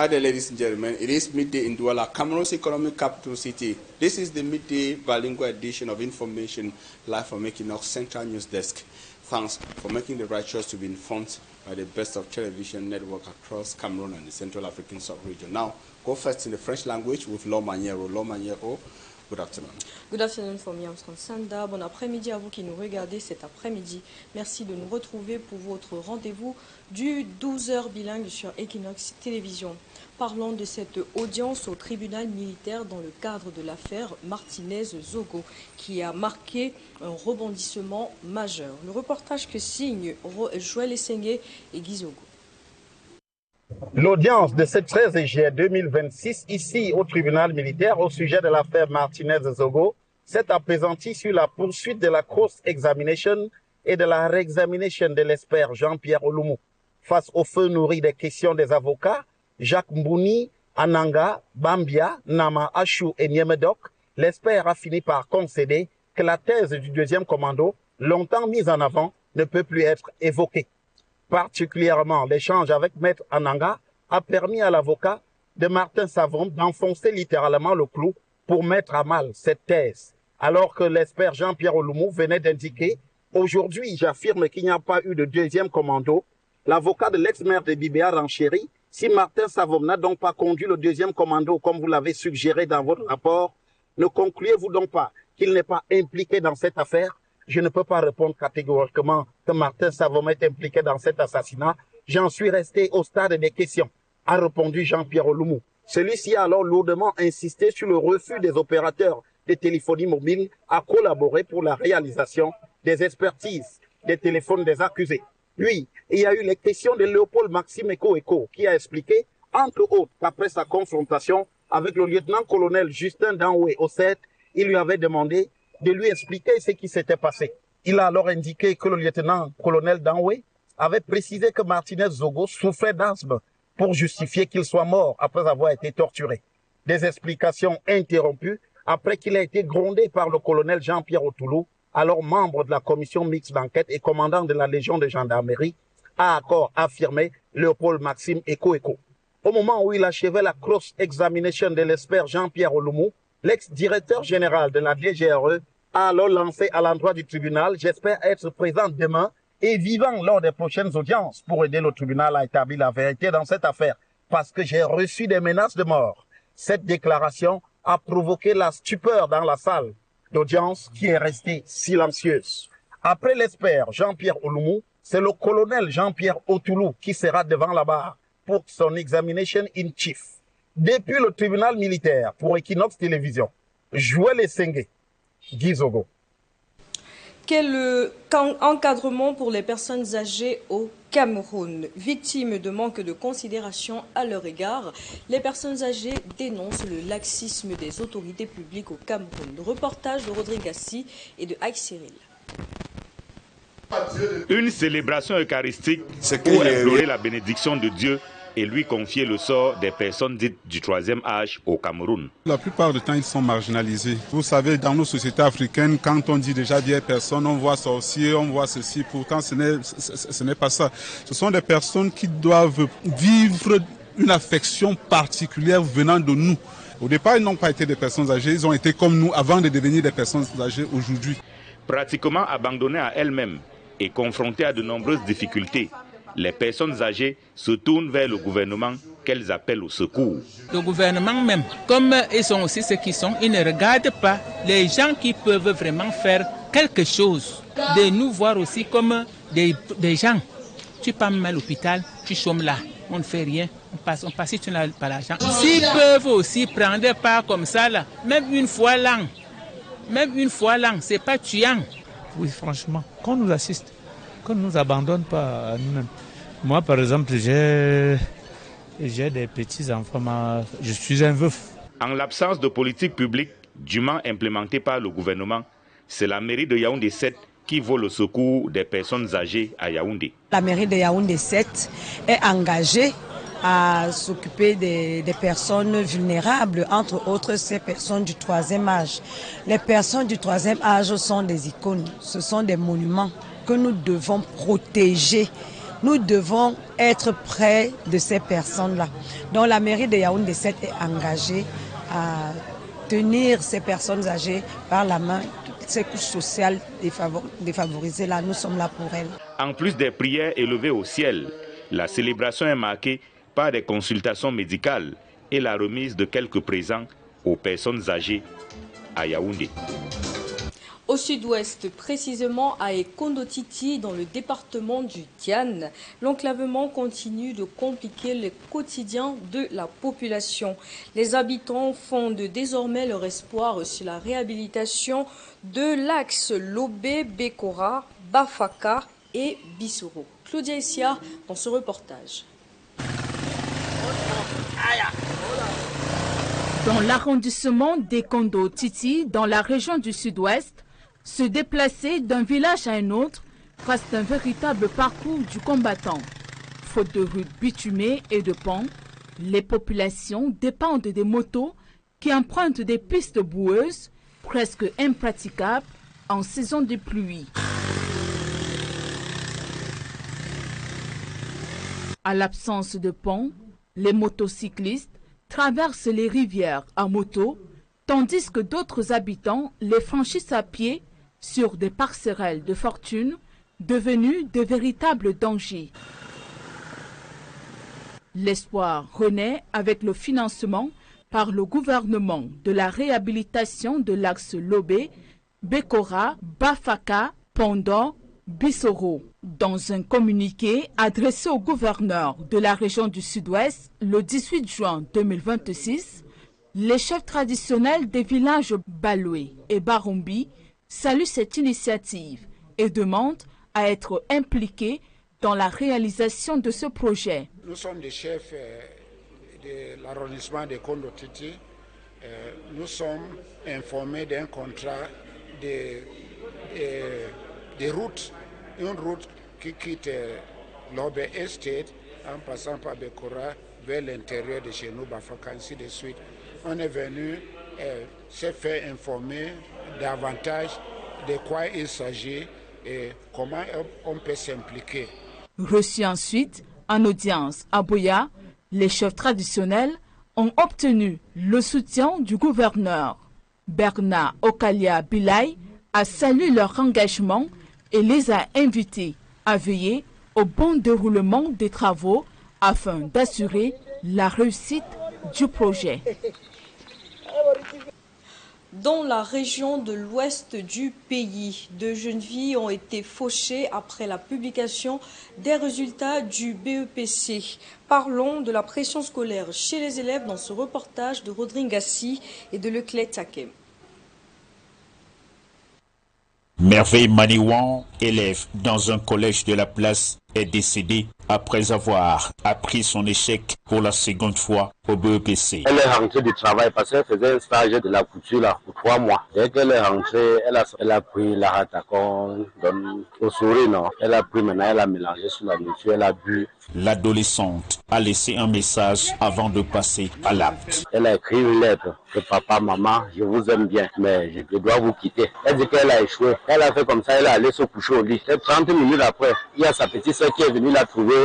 Hi there, ladies and gentlemen. It is midday in Douala, Cameroon's economic capital city. This is the midday bilingual edition of Information live from Équinoxe Central News Desk. Thanks for making the right choice to be informed by the best of television network across Cameroon and the Central African sub-region. Now, go first in the French language with Laure Maniero. Laure Maniero, good afternoon. Good afternoon from Armstrong Sanda. Bon après-midi à vous qui nous regardez cet après-midi. Merci de nous retrouver pour votre rendez-vous du 12h bilingue sur Équinoxe Télévision. Parlons de cette audience au tribunal militaire dans le cadre de l'affaire Martinez-Zogo qui a marqué un rebondissement majeur. Le reportage que signent Jouillet et Guizogo. L'audience de ce 13 juillet 2026 ici au tribunal militaire au sujet de l'affaire Martinez-Zogo s'est apaisantie sur la poursuite de la cross-examination et de la réexamination de l'expert Jean-Pierre Oloumou. Face au feu nourri des questions des avocats, Jacques Mbouni, Ananga, Bambia, Nama, Achou et Niemedok, l'expert a fini par concéder que la thèse du deuxième commando, longtemps mise en avant, ne peut plus être évoquée. Particulièrement, l'échange avec Maître Ananga a permis à l'avocat de Martin Savon d'enfoncer littéralement le clou pour mettre à mal cette thèse. Alors que l'expert Jean-Pierre Oloumou venait d'indiquer « Aujourd'hui, j'affirme qu'il n'y a pas eu de deuxième commando », l'avocat de l'ex-maire de Bibéa renchérit « Si Martin Savon n'a donc pas conduit le deuxième commando comme vous l'avez suggéré dans votre rapport, ne concluez-vous donc pas qu'il n'est pas impliqué dans cette affaire ?» Je ne peux pas répondre catégoriquement que Martin Savon est impliqué dans cet assassinat. J'en suis resté au stade des questions, a répondu Jean-Pierre Oloumou. Celui-ci a alors lourdement insisté sur le refus des opérateurs de téléphonie mobile à collaborer pour la réalisation des expertises des téléphones des accusés. Puis, il y a eu les questions de Léopold Maxime Eko qui a expliqué, entre autres, qu'après sa confrontation avec le lieutenant-colonel Justin Danoué au 7, il lui avait demandé de lui expliquer ce qui s'était passé. Il a alors indiqué que le lieutenant-colonel Danoué avait précisé que Martinez-Zogo souffrait d'asthme pour justifier qu'il soit mort après avoir été torturé. Des explications interrompues après qu'il a été grondé par le colonel Jean-Pierre Otoulou, alors membre de la commission mixte d'enquête et commandant de la Légion de gendarmerie, a encore affirmé Léopold Maxime Eko. Au moment où il achevait la cross-examination de l'expert Jean-Pierre Oloumou, l'ex-directeur général de la DGRE a alors lancé à l'endroit du tribunal « J'espère être présent demain et vivant lors des prochaines audiences pour aider le tribunal à établir la vérité dans cette affaire parce que j'ai reçu des menaces de mort ». Cette déclaration a provoqué la stupeur dans la salle d'audience qui est restée silencieuse. Après l'expert Jean-Pierre Oloumou, c'est le colonel Jean-Pierre Otoulou qui sera devant la barre pour son examination in chief. Depuis le tribunal militaire pour Équinoxe Télévision, Jouillet Guizogo. Quel encadrement pour les personnes âgées au Cameroun? Victimes de manque de considération à leur égard, les personnes âgées dénoncent le laxisme des autorités publiques au Cameroun. Le reportage de Rodrigue Assi et de Aïk Cyril. Une célébration eucharistique pour implorer la bénédiction de Dieu et lui confier le sort des personnes dites du 3e âge au Cameroun. La plupart du temps, ils sont marginalisés. Vous savez, dans nos sociétés africaines, quand on dit déjà vieille personne, on voit sorcier, on voit ceci. Pourtant, ce n'est pas ça. Ce sont des personnes qui doivent vivre une affection particulière venant de nous. Au départ, ils n'ont pas été des personnes âgées, ils ont été comme nous avant de devenir des personnes âgées aujourd'hui. Pratiquement abandonnées à elles-mêmes et confrontées à de nombreuses difficultés, les personnes âgées se tournent vers le gouvernement qu'elles appellent au secours. Le gouvernement même, comme ils sont aussi ceux qui sont, ils ne regardent pas les gens qui peuvent vraiment faire quelque chose. De nous voir aussi comme des gens. Tu pars même à l'hôpital, tu chômes là, on ne fait rien, on passe si tu n'as pas l'argent. S'ils peuvent aussi prendre part comme ça, là, même une fois l'an, c'est pas tuant. Oui, franchement, qu'on nous assiste, qu'on ne nous abandonne pas à nous-mêmes. Moi, par exemple, j'ai des petits-enfants, je suis un veuf. En l'absence de politique publique dûment implémentée par le gouvernement, c'est la mairie de Yaoundé 7 qui vaut le secours des personnes âgées à Yaoundé. La mairie de Yaoundé 7 est engagée à s'occuper des personnes vulnérables, entre autres ces personnes du 3e âge. Les personnes du 3e âge sont des icônes, ce sont des monuments que nous devons protéger nous devons être près de ces personnes-là. Donc la mairie de Yaoundé 7 est engagée à tenir ces personnes âgées par la main, toutes ces couches sociales défavorisées là, nous sommes là pour elles. En plus des prières élevées au ciel, la célébration est marquée par des consultations médicales et la remise de quelques présents aux personnes âgées à Yaoundé. Au sud-ouest, précisément à Ekondotiti, dans le département du Tian, l'enclavement continue de compliquer le quotidien de la population. Les habitants fondent désormais leur espoir sur la réhabilitation de l'axe Lobé-Bekora, Bafaka et Bissoro. Claudia Essia dans ce reportage. Dans l'arrondissement d'Ekondotiti, dans la région du sud-ouest, se déplacer d'un village à un autre reste un véritable parcours du combattant. Faute de routes bitumées et de ponts, les populations dépendent des motos qui empruntent des pistes boueuses presque impraticables en saison de pluie. À l'absence de ponts, les motocyclistes traversent les rivières à moto, tandis que d'autres habitants les franchissent à pied sur des passerelles de fortune devenues de véritables dangers. L'espoir renaît avec le financement par le gouvernement de la réhabilitation de l'axe Lobé, Bekora, Bafaka, Pendant, Bissoro. Dans un communiqué adressé au gouverneur de la région du Sud-Ouest le 18 juin 2026, les chefs traditionnels des villages Baloué et Barombi saluent cette initiative et demandent à être impliqués dans la réalisation de ce projet. Nous sommes des chefs de l'arrondissement de Ekondotiti. Nous sommes informés d'un contrat de route, une route qui quitte l'Obé Estate en passant par Bekora vers l'intérieur de chez nous, Bafaka, ainsi de suite. On est venu se faire informer davantage de quoi il s'agit et comment on peut s'impliquer. Reçus ensuite en audience à Boya, les chefs traditionnels ont obtenu le soutien du gouverneur. Bernard Okalia Bilay a salué leur engagement et les a invités à veiller au bon déroulement des travaux afin d'assurer la réussite du projet. Dans la région de l'ouest du pays, 2 jeunes filles ont été fauchées après la publication des résultats du BEPC. Parlons de la pression scolaire chez les élèves dans ce reportage de Rodrigue Gassi et de Leclerc Takem. Merveille Maniwan, élève dans un collège de la place, est décédée après avoir appris son échec pour la seconde fois au BEPC. Elle est rentrée du travail parce qu'elle faisait un stage de la couture là, pour 3 mois. Dès qu'elle est rentrée, elle a pris la ratacon au souris, non. Elle a pris maintenant, elle a mélangé sur la nourriture, elle a bu. L'adolescente a laissé un message avant de passer à l'acte. Elle a écrit une lettre que papa, maman, je vous aime bien, mais je dois vous quitter. Elle dit qu'elle a échoué. Elle a fait comme ça, elle est allée se coucher au lit. Et 30 minutes après, il y a sa petite sœur qui est venue la trouver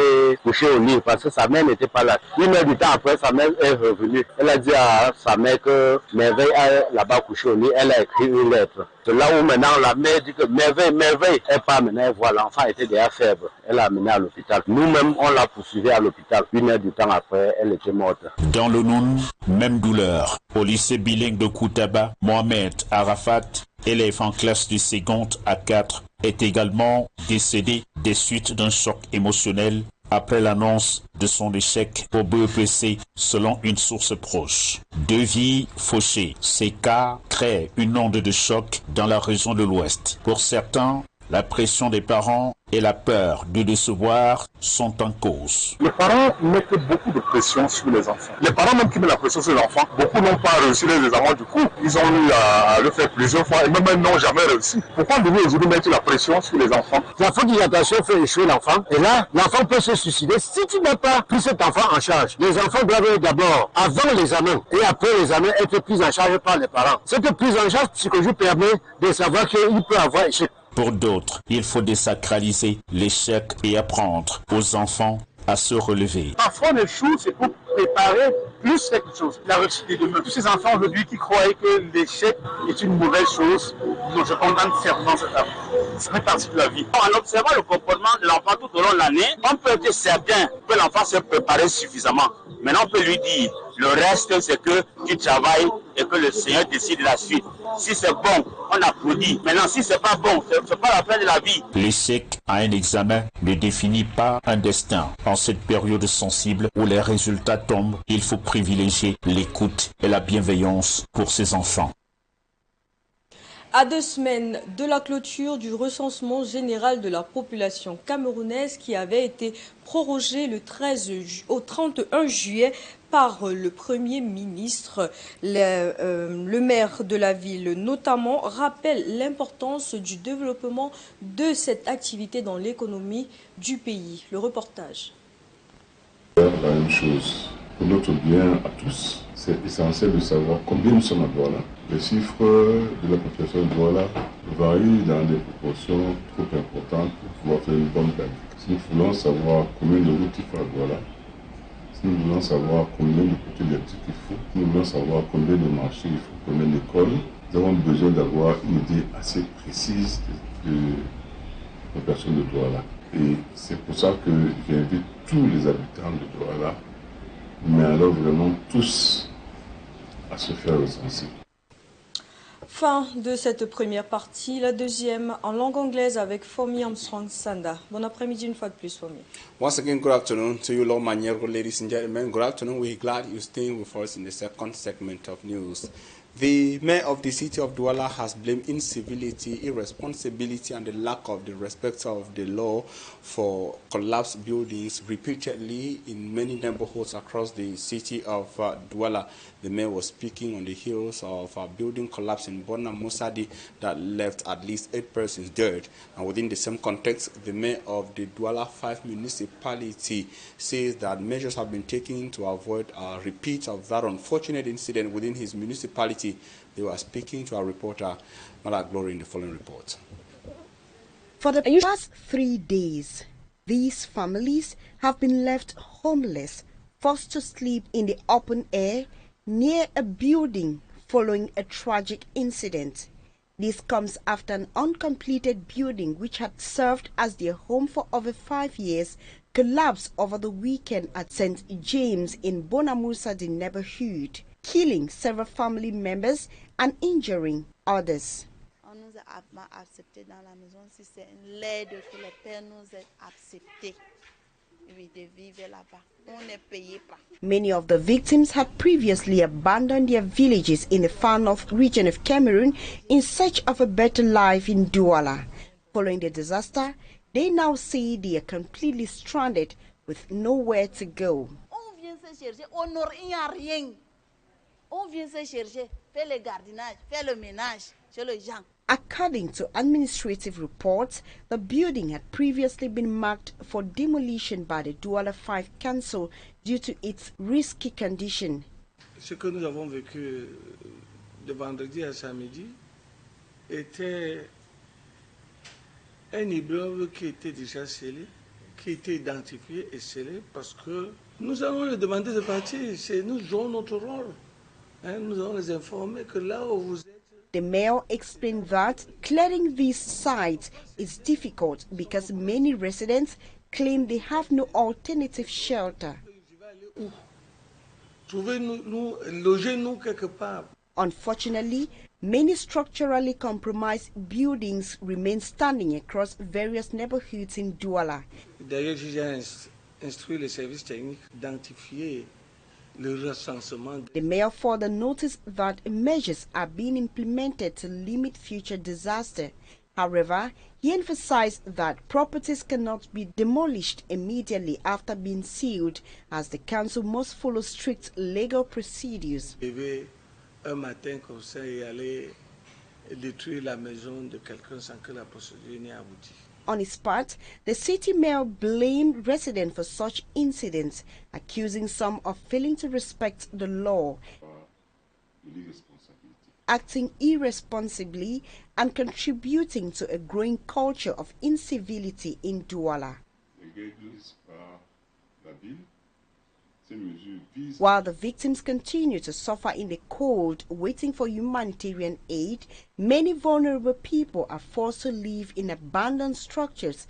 couchée au lit parce que sa mère n'était pas là. 1 heure du temps après, sa mère est revenue. Elle a dit à sa mère que Merveille est là-bas couchée au lit. Elle a écrit une lettre. C'est là où maintenant la mère dit que Merveille, elle part maintenant, elle voit l'enfant était déjà faible. Elle l'a amené à l'hôpital. Nous-mêmes, on l'a poursuivi à l'hôpital. 1 heure du temps après, elle était morte. Dans le Nous, même douleur. Au lycée bilingue de Koutaba, Mohamed Arafat, élève en classe de seconde à 4, est également décédé des suites d'un choc émotionnel après l'annonce de son échec au BEPC, selon une source proche. 2 vies fauchées. Ces cas créent une onde de choc dans la région de l'Ouest. Pour certains, la pression des parents et la peur de décevoir sont en cause. Les parents mettent beaucoup de pression sur les enfants. Les parents même qui mettent la pression sur les enfants, beaucoup n'ont pas réussi les examens du coup. Ils ont eu à le faire plusieurs fois et même n'ont jamais réussi. Pourquoi devez aujourd'hui mettre la pression sur les enfants? La faute d'hydratation fait échouer l'enfant et là, l'enfant peut se suicider si tu n'as pas pris cet enfant en charge. Les enfants doivent d'abord, avant l'examen et après l'examen, être pris en charge par les parents. Cette prise en charge psychologique permet de savoir qu'il peut avoir échec. Pour d'autres, il faut désacraliser l'échec et apprendre aux enfants à se relever. Parfois, on échoue, c'est pour préparer plus quelque chose. La réussite de demain. Tous ces enfants aujourd'hui qui croyaient que l'échec est une mauvaise chose, donc je condamne fermement cette affaire. Ça fait partie de la vie. En observant le comportement de l'enfant tout au long de l'année, on peut être certain que l'enfant s'est préparé suffisamment. Maintenant, on peut lui dire, le reste, c'est que tu travailles et que le Seigneur décide de la suite. Si c'est bon, on applaudit. Maintenant, si c'est pas bon, c'est pas la fin de la vie. L'échec à un examen ne définit pas un destin. En cette période sensible où les résultats tombent, il faut privilégier l'écoute et la bienveillance pour ses enfants. À 2 semaines de la clôture du recensement général de la population camerounaise qui avait été prorogé au 31 juillet par le Premier ministre, le maire de la ville notamment rappelle l'importance du développement de cette activité dans l'économie du pays. Le reportage. La même chose pour notre bien à tous. C'est essentiel de savoir combien nous sommes à Douala. Les chiffres de la population de Douala varient dans des proportions trop importantes pour pouvoir faire une bonne peine. Si nous voulons savoir combien de routes il faut à Douala, si nous voulons savoir combien de poteaux électriques il faut, si nous voulons savoir combien de marchés il faut, combien d'écoles, nous avons besoin d'avoir une idée assez précise de la population de Douala. Et c'est pour ça que j'invite tous les habitants de Douala, mais alors vraiment tous, à se faire recenser. Fin de cette première partie, la deuxième en langue anglaise avec Fomi Armstrong Sanda. Bon après-midi une fois de plus, Fomi. Once again, good afternoon to you, Lord Maniero, ladies and gentlemen. Good afternoon. We're glad you're staying with us in the second segment of news. The mayor of the city of Douala has blamed incivility, irresponsibility, and the lack of the respect of the law for collapsed buildings repeatedly in many neighborhoods across the city of Douala. The mayor was speaking on the heels of a building collapse in Bona Musadi that left at least 8 persons dead. And within the same context, the mayor of the Douala 5 municipality says that measures have been taken to avoid a repeat of that unfortunate incident within his municipality. They were speaking to our reporter, Mala Glory, in the following report. For the past 3 days, these families have been left homeless, forced to sleep in the open air near a building following a tragic incident. This comes after an uncompleted building which had served as their home for over 5 years collapsed over the weekend at St. James in Bonamusa, the neighborhood, killing several family members and injuring others. On nous a acceptés dans la maison, si c'est une laide que les pères nous ont acceptés. Oui, de vivre là-bas. On ne payait pas. Many of the victims had previously abandoned their villages in the far north region of Cameroon in search of a better life in Douala. Following the disaster, they now say they are completely stranded with nowhere to go. On vient se chercher, on n'a rien. On vient se chercher, faire le gardiennage, faire le ménage chez les gens. According to administrative reports, the building had previously been marked for demolition by the Douala 5 Council due to its risky condition. Ce que nous avons vécu de vendredi à samedi était un immeuble qui était déjà scellé, qui était identifié et scellé parce que nous allons leur demander de partir. Nous jouons notre rôle. Nous allons les informer que là où vous êtes. The mayor explained that clearing these sites is difficult because many residents claim they have no alternative shelter. Unfortunately, many structurally compromised buildings remain standing across various neighborhoods in Douala. D'ailleurs, j'ai instruit les services techniques d'identifier le recensement. The mayor further noticed that measures are being implemented to limit future disaster. However, he emphasized that properties cannot be demolished immediately after being sealed, as the council must follow strict legal procedures. Un matin comme ça et aller détruire la maison de quelqu'un sans que la procédure n'ait abouti. On his part, the city mayor blamed residents for such incidents, accusing some of failing to respect the law. acting irresponsibly and contributing to a growing culture of incivility in Douala. While the victims continue to suffer in the cold, waiting for humanitarian aid, many vulnerable people are forced to live in abandoned structures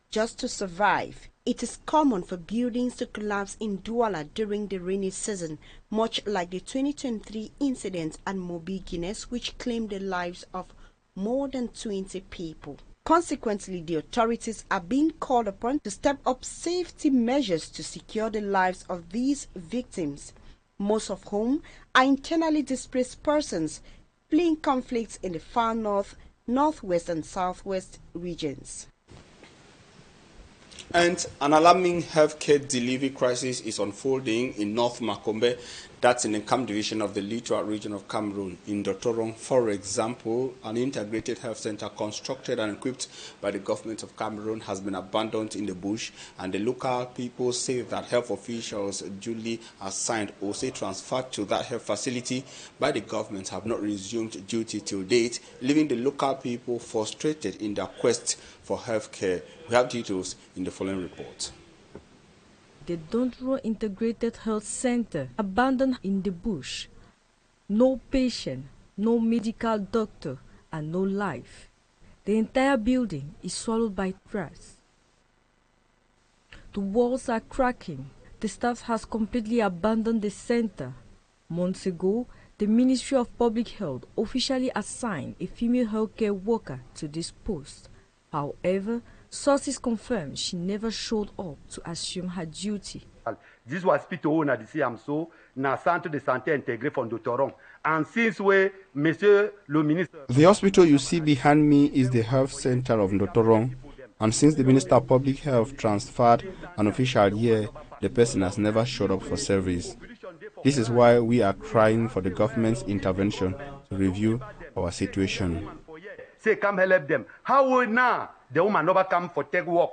just to survive. It is common for buildings to collapse in Douala during the rainy season, much like the 2023 incident at Mobi Guinness, which claimed the lives of more than 20 people. Consequently, the authorities are being called upon to step up safety measures to secure the lives of these victims, most of whom are internally displaced persons fleeing conflicts in the far north, northwest and southwest regions. And an alarming healthcare delivery crisis is unfolding in North Makombe, that's in the Kam division of the Littoral region of Cameroon. In Dotorong, for example, an integrated health center constructed and equipped by the government of Cameroon has been abandoned in the bush, and the local people say that health officials duly assigned or say transferred to that health facility by the government have not resumed duty till date, leaving the local people frustrated in their quest for healthcare. We have details in the following report. The Dontro Integrated Health Center, abandoned in the bush. No patient, no medical doctor, and no life. The entire building is swallowed by grass. The walls are cracking. The staff has completely abandoned the center. Months ago, the Ministry of Public Health officially assigned a female healthcare worker to this post. However, sources confirm she never showed up to assume her duty. This hospital na d'ici Amso na centre de santé intégré from Dotorong. And since we, Monsieur le Ministre, the hospital you see behind me is the health center of Dotorong, and since the Minister of Public Health transferred an official here, the person has never showed up for service. This is why we are crying for the government's intervention to review our situation. Say come help them. How will now the woman never come for take work?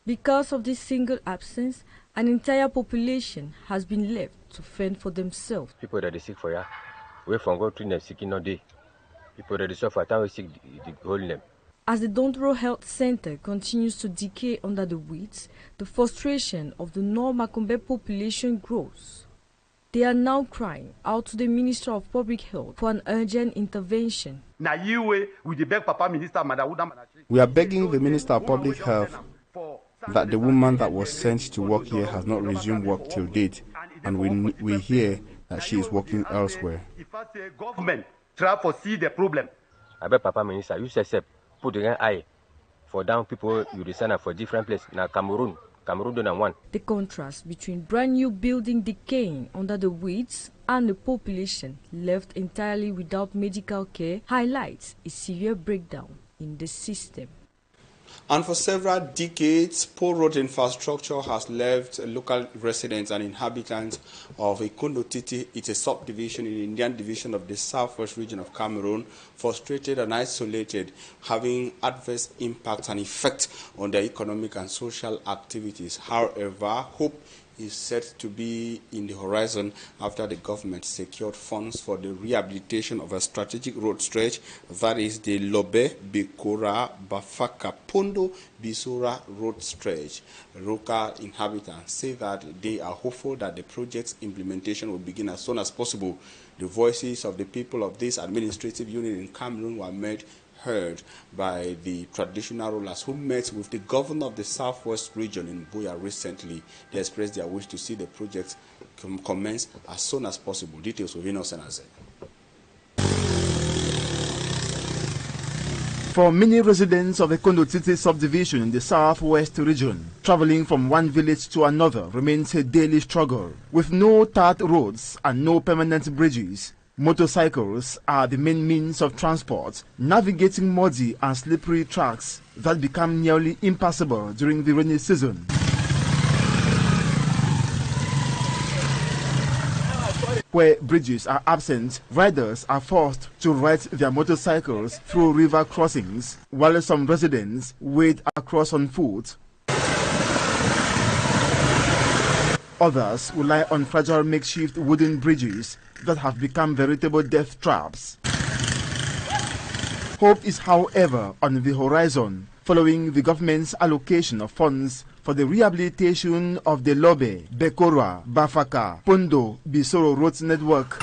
Because of this single absence, an entire population has been left to fend for themselves. People that are sick for ya, we from go to them sick no day. People that are suffer, time we sick the whole them. As the Dontro Health Center continues to decay under the weeds, the frustration of the North Makombe population grows. They are now crying out to the Minister of Public Health for an urgent intervention. We are begging the Minister of Public Health that the woman that was sent to work here has not resumed work till date, and we hear that she is working elsewhere. Government try to see the problem. I bet Papa Minister, you say put the eye for down people you design for different places. Now Cameroon don't want. The contrast between brand new building decaying under the weeds and the population left entirely without medical care highlights a severe breakdown in the system. And for several decades, poor road infrastructure has left local residents and inhabitants of Équinoxe, it's a subdivision in the Indian division of the southwest region of Cameroon, frustrated and isolated, having adverse impacts and effect on their economic and social activities. However, hope is set to be in the horizon after the government secured funds for the rehabilitation of a strategic road stretch, that is the Lobe, Bekora, Bafaka, Pondo, Bisora road stretch. Local inhabitants say that they are hopeful that the project's implementation will begin as soon as possible. The voices of the people of this administrative unit in Cameroon were heard by the traditional rulers who met with the governor of the southwest region in Buea recently. They expressed their wish to see the project commence as soon as possible. Details with Équinoxe. For many residents of the Équinoxe subdivision in the southwest region, traveling from one village to another remains a daily struggle. With no tarred roads and no permanent bridges, motorcycles are the main means of transport, navigating muddy and slippery tracks that become nearly impassable during the rainy season. Where bridges are absent, riders are forced to ride their motorcycles through river crossings, while some residents wade across on foot. Others rely on fragile makeshift wooden bridges that have become veritable death traps. Hope is, however, on the horizon following the government's allocation of funds for the rehabilitation of the Lobe, Bekora, Bafaka, Pondo, Bisoro Roads network.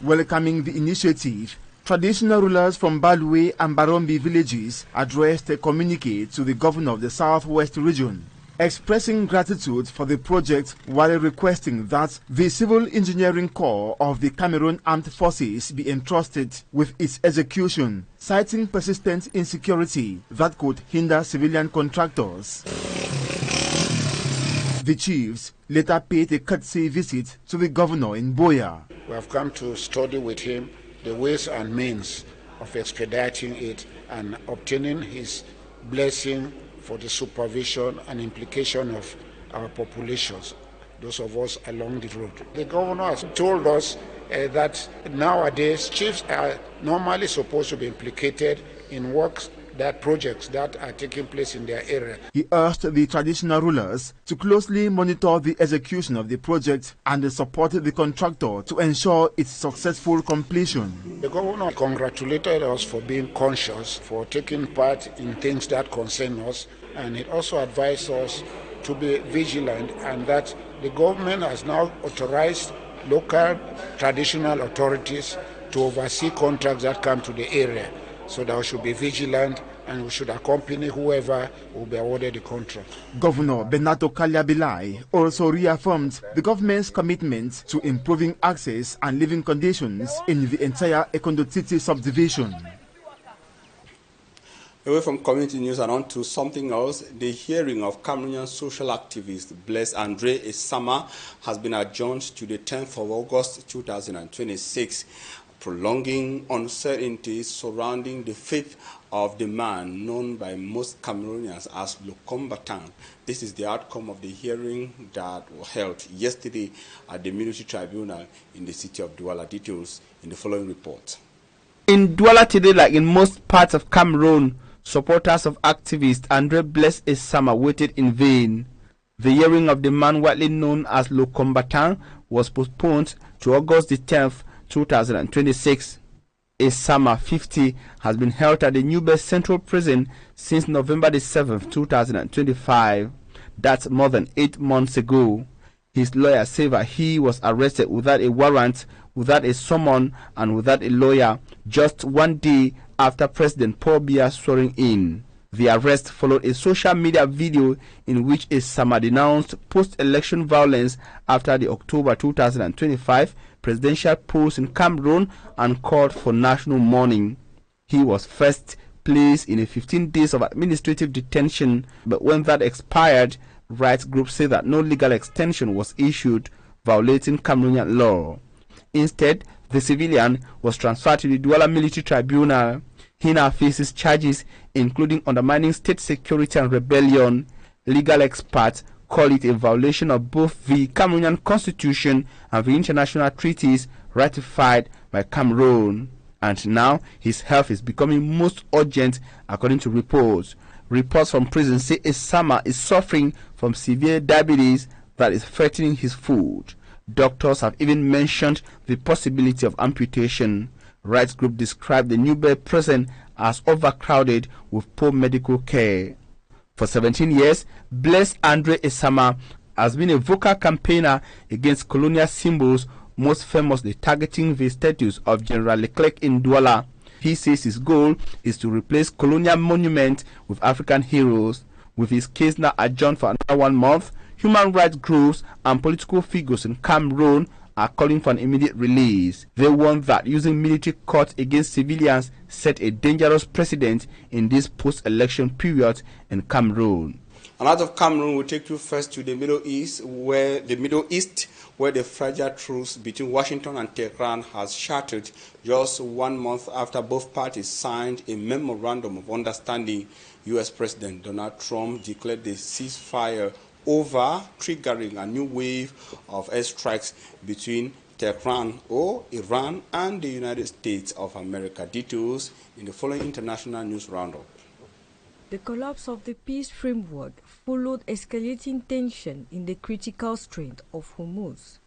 Welcoming the initiative, traditional rulers from Balwe and Barombi villages addressed a communique to the governor of the Southwest region, expressing gratitude for the project while requesting that the Civil Engineering Corps of the Cameroon Armed Forces be entrusted with its execution, citing persistent insecurity that could hinder civilian contractors. The chiefs later paid a courtesy visit to the governor in Boya. We have come to study with him the ways and means of expediting it and obtaining his blessing for the supervision and implication of our populations, those of us along the road. The governor has told us that nowadays chiefs are normally supposed to be implicated in projects that are taking place in their area. He urged the traditional rulers to closely monitor the execution of the project and support the contractor to ensure its successful completion. The governor congratulated us for being conscious, for taking part in things that concern us, and it also advised us to be vigilant, and that the government has now authorized local traditional authorities to oversee contracts that come to the area. So that we should be vigilant and we should accompany whoever will be awarded the contract. Governor Benato Kalyabilai also reaffirmed the government's commitment to improving access and living conditions in the entire Ekondotiti subdivision. Away from community news and on to something else, the hearing of Cameroonian social activist Blaise Andre Esama has been adjourned to the 10th of August 2026. Prolonging uncertainties surrounding the fate of the man known by most Cameroonians as Le Combattant. This is the outcome of the hearing that was held yesterday at the Military Tribunal in the city of Douala. Details in the following report. In Douala today, like in most parts of Cameroon, supporters of activist Andre Blaise Esama waited in vain. The hearing of the man widely known as Le Combattant was postponed to August the 10th, 2026. Esama, 50, has been held at the Newberg Central Prison since November the 7th, 2025. That's more than 8 months ago. His lawyer said that he was arrested without a warrant, without a summon, and without a lawyer just 1 day after President Paul Biya swearing in. The arrest followed a social media video in which Esama denounced post-election violence after the October 2025 presidential polls in Cameroon and called for national mourning. He was first placed in a 15 days of administrative detention, but when that expired, rights groups say that no legal extension was issued, violating Cameroonian law. Instead, the civilian was transferred to the Douala Military Tribunal. He now faces charges including undermining state security and rebellion. Legal experts call it a violation of both the Cameroonian constitution and the international treaties ratified by Cameroon. And now his health is becoming most urgent according to reports. Reports from prison say Esama is suffering from severe diabetes that is threatening his food. Doctors have even mentioned the possibility of amputation. Rights group described the Newberg prison as overcrowded with poor medical care. For 17 years, Blaise Andre Esama has been a vocal campaigner against colonial symbols, most famously targeting the statues of General Leclerc in Douala. He says his goal is to replace colonial monuments with African heroes. With his case now adjourned for another 1 month, human rights groups and political figures in Cameroon are calling for an immediate release. They warn that using military courts against civilians set a dangerous precedent in this post-election period in Cameroon. And out of Cameroon, we'll take you first to the Middle East, where the fragile truce between Washington and Tehran has shattered just 1 month after both parties signed a memorandum of understanding. U.S. President Donald Trump declared the ceasefire over, triggering a new wave of airstrikes between Tehran or Iran and the United States of America. Details in the following international news roundup. The collapse of the peace framework followed escalating tension in the critical Strait of Hormuz.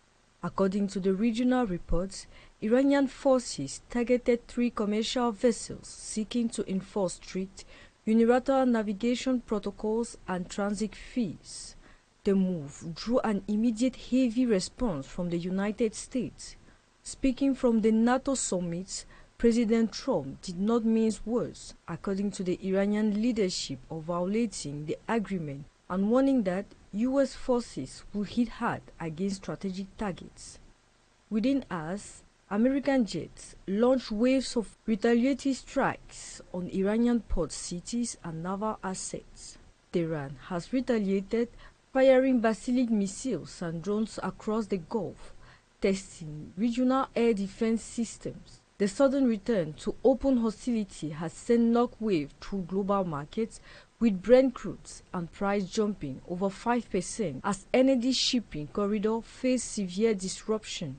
According to the regional reports, Iranian forces targeted 3 commercial vessels seeking to enforce strict unilateral navigation protocols and transit fees. The move drew an immediate heavy response from the United States. Speaking from the NATO summit, President Trump did not mince words, according to the Iranian leadership, of violating the agreement and warning that U.S. forces will hit hard against strategic targets. Within hours, American jets launched waves of retaliatory strikes on Iranian port cities and naval assets. Tehran has retaliated, firing ballistic missiles and drones across the Gulf, testing regional air defense systems. The sudden return to open hostility has sent knockwave through global markets, with Brent crude and price jumping over 5% as energy shipping corridor face severe disruption.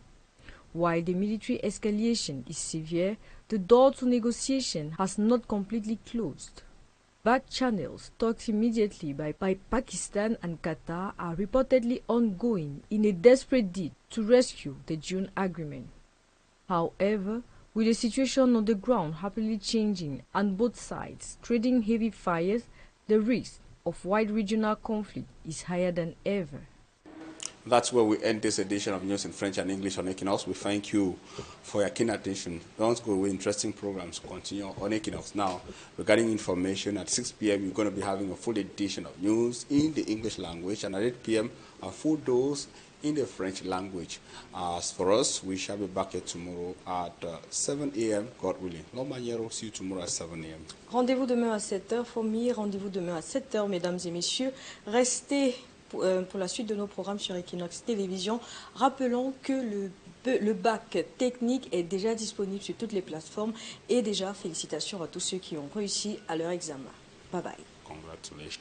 While the military escalation is severe, the door to negotiation has not completely closed. Back channels talked immediately by Pakistan and Qatar are reportedly ongoing in a desperate bid to rescue the June agreement. However, with the situation on the ground rapidly changing and both sides trading heavy fires, the risk of wide regional conflict is higher than ever. That's where we end this edition of News in French and English on Équinoxe. We thank you for your keen attention. Don't go away. Interesting programs continue on Équinoxe. Now, regarding information, at 6 p.m. you're going to be having a full edition of news in the English language, and at 8 p.m. a full dose in the French language. As for us, we shall be back here tomorrow at 7 a.m. God willing. No maniero, see you tomorrow at 7 a.m. Rendez-vous demain à 7h, famille. Rendez-vous demain à 7h, mesdames et messieurs. Restez pour la suite de nos programmes sur Équinoxe Télévision. Rappelons que le bac technique est déjà disponible sur toutes les plateformes. Et déjà, félicitations à tous ceux qui ont réussi à leur examen. Bye bye. Congratulations.